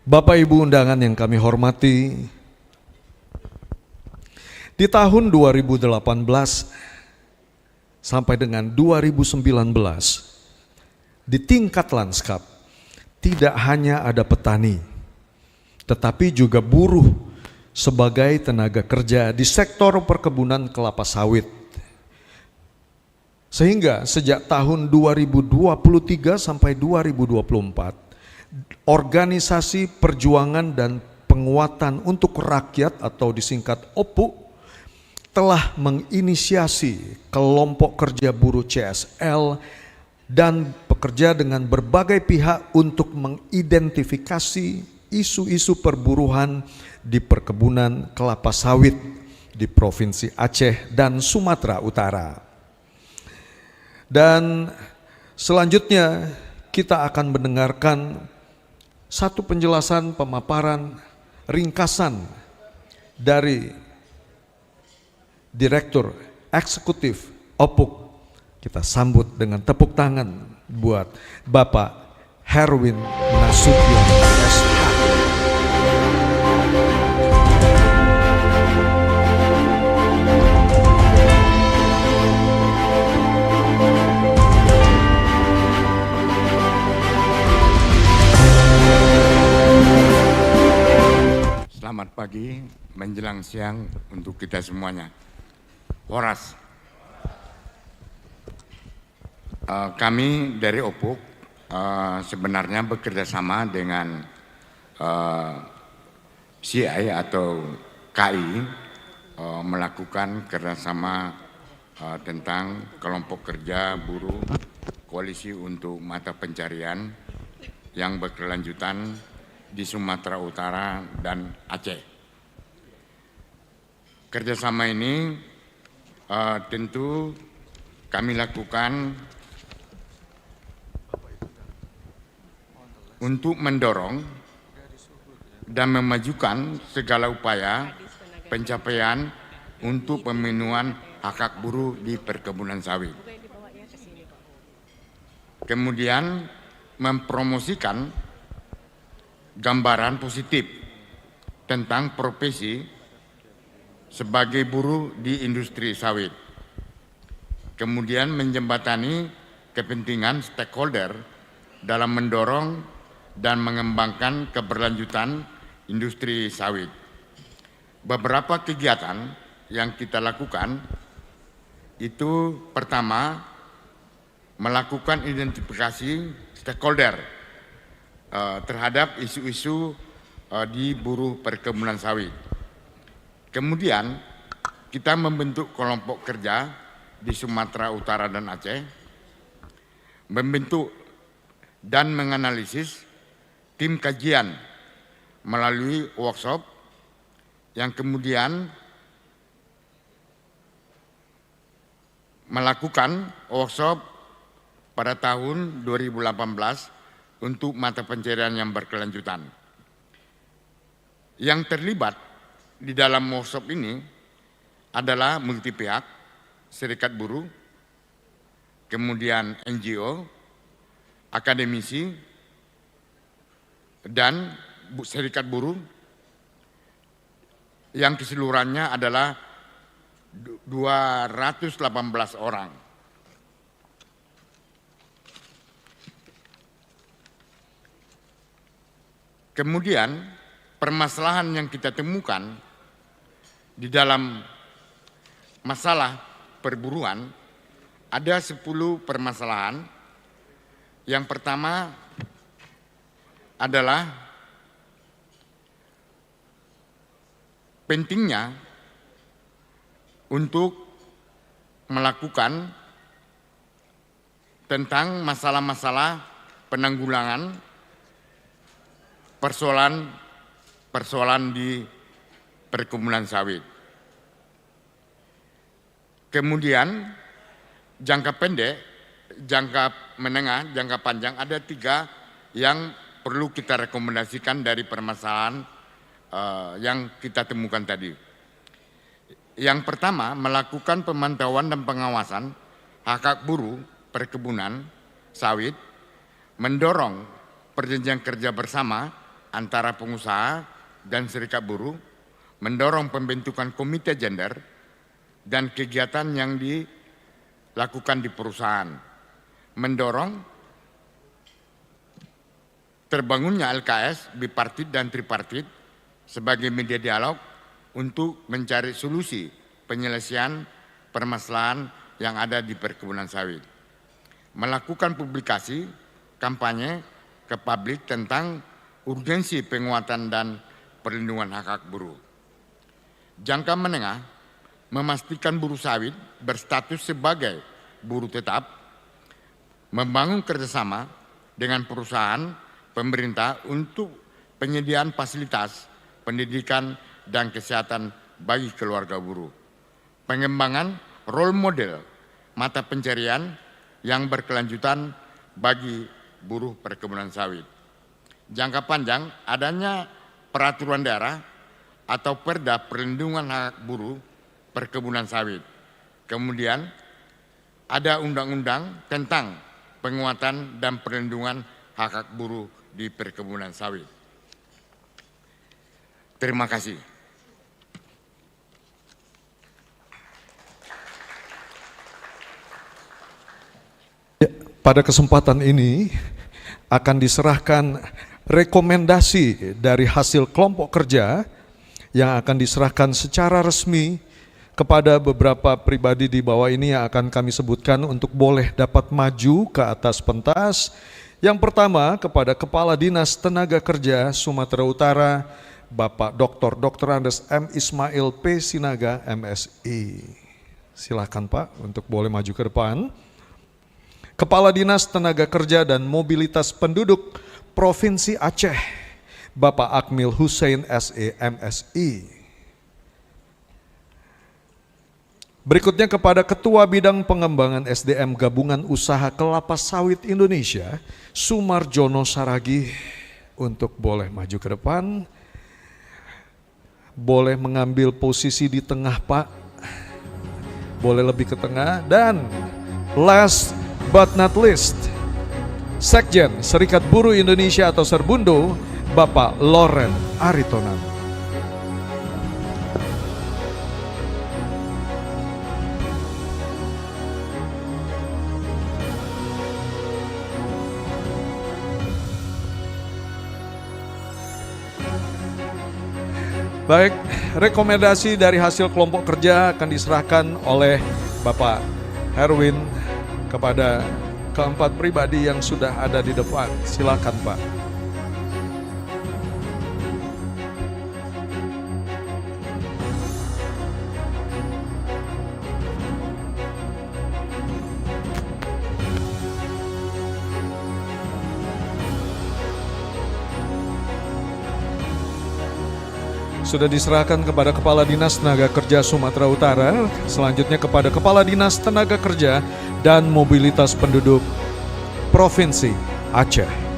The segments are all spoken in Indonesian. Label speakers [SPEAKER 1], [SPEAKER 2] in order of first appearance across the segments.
[SPEAKER 1] Bapak Ibu undangan yang kami hormati, di tahun 2018 sampai dengan 2019, di tingkat Lanskap tidak hanya ada petani, tetapi juga buruh sebagai tenaga kerja di sektor perkebunan kelapa sawit. Sehingga sejak tahun 2023 sampai 2024, organisasi perjuangan dan penguatan untuk rakyat atau disingkat OPU telah menginisiasi kelompok kerja buruh CSL dan bekerja dengan berbagai pihak untuk mengidentifikasi isu-isu perburuhan di perkebunan kelapa sawit di Provinsi Aceh dan Sumatera Utara. Dan selanjutnya kita akan mendengarkan satu penjelasan pemaparan ringkasan dari Direktur Eksekutif OPUK. Kita sambut dengan tepuk tangan buat Bapak Herwin Nasution SH.
[SPEAKER 2] Selamat pagi menjelang siang untuk kita semuanya. Horas. Kami dari OPUK sebenarnya bekerja sama dengan CI atau KI melakukan kerjasama tentang kelompok kerja buruh koalisi untuk mata pencarian yang berkelanjutan di Sumatera Utara dan Aceh. Kerjasama ini tentu kami lakukan untuk mendorong dan memajukan segala upaya pencapaian untuk pemenuhan hak-hak buruh di perkebunan sawit. Kemudian mempromosikan gambaran positif tentang profesi sebagai buruh di industri sawit. Kemudian menjembatani kepentingan stakeholder dalam mendorong dan mengembangkan keberlanjutan industri sawit. Beberapa kegiatan yang kita lakukan itu pertama melakukan identifikasi stakeholder terhadap isu-isu di buruh perkebunan sawit. Kemudian kita membentuk kelompok kerja di Sumatera Utara dan Aceh, membentuk dan menganalisis tim kajian melalui workshop yang kemudian melakukan workshop pada tahun 2018 untuk mata pencarian yang berkelanjutan. Yang terlibat di dalam workshop ini adalah multi pihak, serikat buruh, kemudian NGO, akademisi, dan serikat buruh yang keseluruhannya adalah 218 orang. Kemudian permasalahan yang kita temukan di dalam masalah perburuan ada 10 permasalahan. Yang pertama adalah pentingnya untuk melakukan tentang masalah-masalah penanggulangan persoalan di perkebunan sawit. Kemudian jangka pendek, jangka menengah, jangka panjang ada 3 yang perlu kita rekomendasikan dari permasalahan yang kita temukan tadi. Yang pertama, melakukan pemantauan dan pengawasan hak-hak buruh perkebunan sawit, mendorong perjanjian kerja bersama antara pengusaha dan serikat buruh, mendorong pembentukan komite gender dan kegiatan yang dilakukan di perusahaan, mendorong terbangunnya LKS bipartit dan tripartit sebagai media dialog untuk mencari solusi penyelesaian permasalahan yang ada di perkebunan sawit. Melakukan publikasi kampanye ke publik tentang urgensi penguatan dan perlindungan hak-hak buruh. Jangka menengah, memastikan buruh sawit berstatus sebagai buruh tetap, membangun kerjasama dengan perusahaan pemerintah untuk penyediaan fasilitas pendidikan dan kesehatan bagi keluarga buruh. Pengembangan role model mata pencarian yang berkelanjutan bagi buruh perkebunan sawit. Jangka panjang, adanya peraturan daerah atau perda perlindungan hak buruh perkebunan sawit. Kemudian ada undang-undang tentang penguatan dan perlindungan hak buruh di perkebunan sawit. Terima kasih.
[SPEAKER 1] Pada kesempatan ini akan diserahkan rekomendasi dari hasil kelompok kerja yang akan diserahkan secara resmi kepada beberapa pribadi di bawah ini yang akan kami sebutkan untuk boleh dapat maju ke atas pentas. Yang pertama kepada Kepala Dinas Tenaga Kerja Sumatera Utara, Bapak Dr. Andes M. Ismail P. Sinaga, MSI. Silakan Pak untuk boleh maju ke depan. Kepala Dinas Tenaga Kerja dan Mobilitas Penduduk Provinsi Aceh, Bapak Akmil Hussein SE, MSI. Berikutnya kepada Ketua Bidang Pengembangan SDM Gabungan Usaha Kelapa Sawit Indonesia, Sumarjono Saragi, untuk boleh maju ke depan. Boleh mengambil posisi di tengah Pak, boleh lebih ke tengah. Dan last but not least, Sekjen Serikat Buruh Indonesia atau Serbundo, Bapak Loren Aritonan. Baik, rekomendasi dari hasil kelompok kerja akan diserahkan oleh Bapak Herwin kepada keempat pribadi yang sudah ada di depan. Silakan Pak. Sudah diserahkan kepada Kepala Dinas Tenaga Kerja Sumatera Utara, selanjutnya kepada Kepala Dinas Tenaga Kerja dan Mobilitas Penduduk Provinsi Aceh.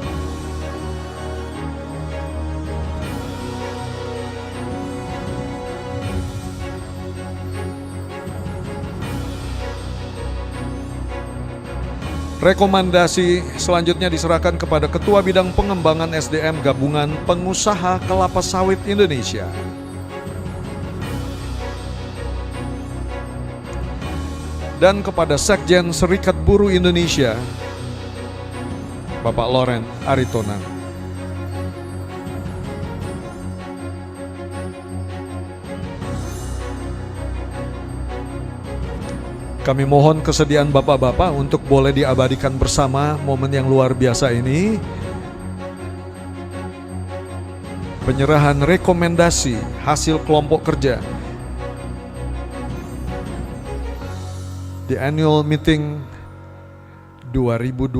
[SPEAKER 1] Rekomendasi selanjutnya diserahkan kepada Ketua Bidang Pengembangan SDM Gabungan Pengusaha Kelapa Sawit Indonesia. Dan kepada Sekjen Serikat Buruh Indonesia, Bapak Loren Aritonan. Kami mohon kesediaan Bapak-Bapak untuk boleh diabadikan bersama momen yang luar biasa ini. Penyerahan rekomendasi hasil kelompok kerja di Annual Meeting 2025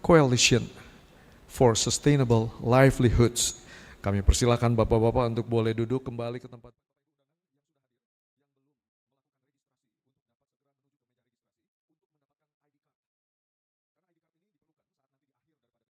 [SPEAKER 1] Coalition for Sustainable Livelihoods. Kami persilakan Bapak-Bapak untuk boleh duduk kembali ke tempat.